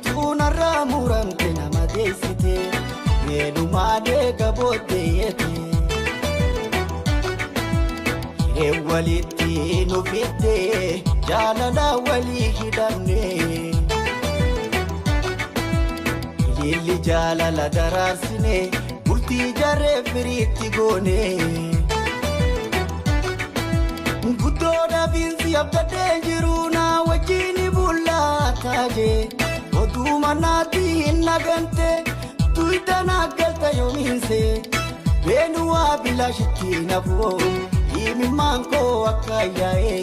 tu narramuramte nama deessite meenumaadee gabooddeeyete walitti nu fidde jaalala walii hidhamne ililli jaalala daraarsine bultii jarree firiitti goone guddoodha binsi abdadee jiru naa wajjini bullaataa jee oduu manaatti hin nagante tuyta naggalta yoomiinse beenuwaa bilaashitti nafoo Imi manko akayae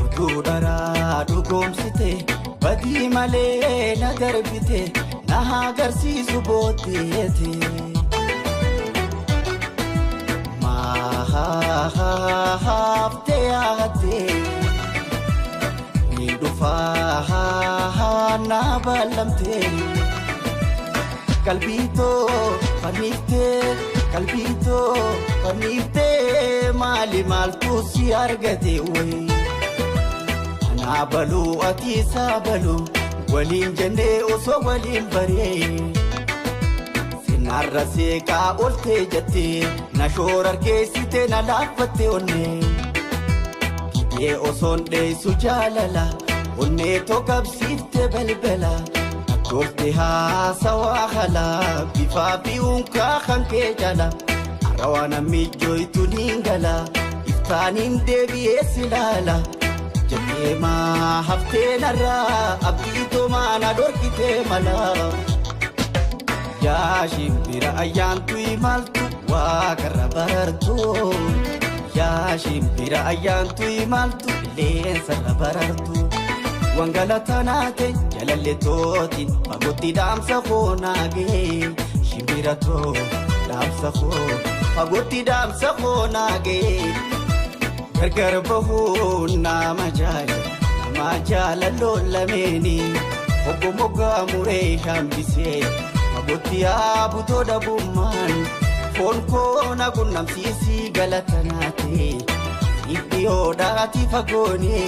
Ududara dugomsite Badi male nagarbite Nahagarsi subotete Mahafte ahate Nidufaha nabalamte Kalbito panifte Kalbito panifte mali maltu si argate way ana balu ati sabalu walin jande oso walin bare sinarra se ka olte jate na shorar ke site na lafate onne kiye osonde sujalala onne to kabsite belbela Tofte ha sawakhala bifafi unka khanke jala arawana mijoy tuningala iftanin debi esilala jema hafte nara abito mana dorkite mala ya shimbira ayantu imaltu wa karabartu ya shimbira ayantu imaltu lensa rabartu Wangalatanate jalaletotin Pagoti damsa khonage Shimbirato damsa kho Pagoti damsa khonage Gargar bahu nama jala lola meni Hogo moga mure hambise Pagoti abu toda buman Fon ko nagunam sisi galatanate Ibio dati fagoni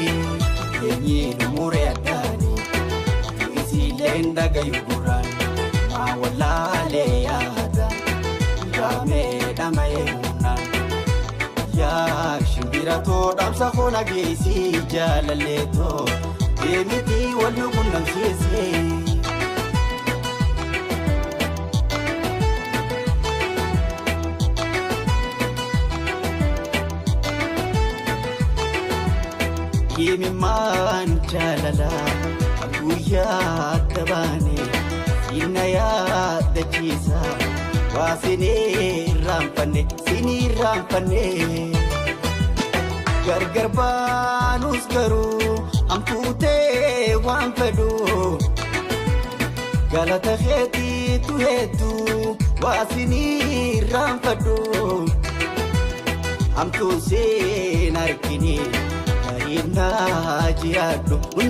Yenye numure adani Isi lenda gayuguran Mawalale yada Jame dama yemuna Ya shimbirato damsa khona geisi jalaleto Emiti walugunam sisi Kimi man jalala aguya tabane inaya dachisa wasine rampane gargar banus garu ampute wampadu galata kheti tu hetu wasini rampadu amtu se narkini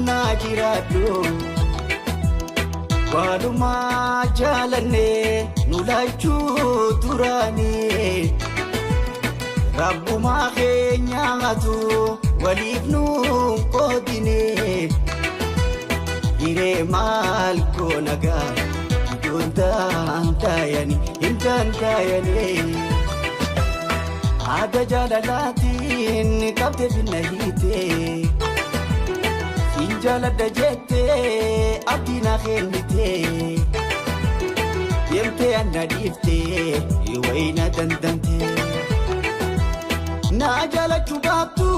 Najiradu Waduma jalane nulachu turani Rabbuma kenyangatu walibnu kodine Ire malko naga Intantayani Ada jalalatin kabde binahite Injala dajete abdina khelite Yemte anadifte iwaina dandante Najala chubatu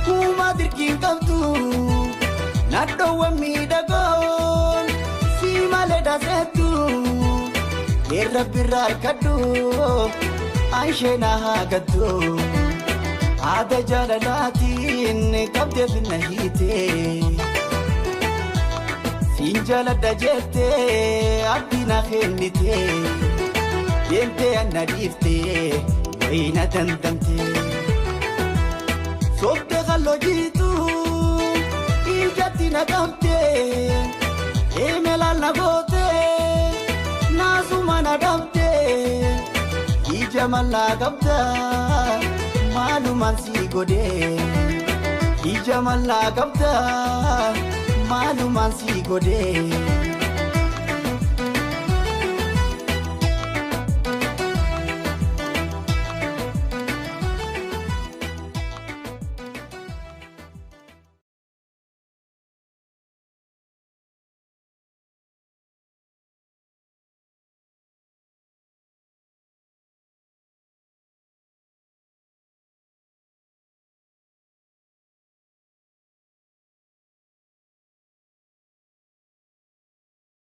kuma dirkin kabtu Naddo wamidagon simale dasetu Irrabirar kadu Aishena hagadu Ada jalalatin kabde binahite Sinjala dajete abdina khelite Yemte anadifte waina dandamte Sobde gallo jitu Iljatina damte Emelal nagote Nazumana damte Ijamala gabda Maluman si gode ija mallaa qabda maalumaan si godhee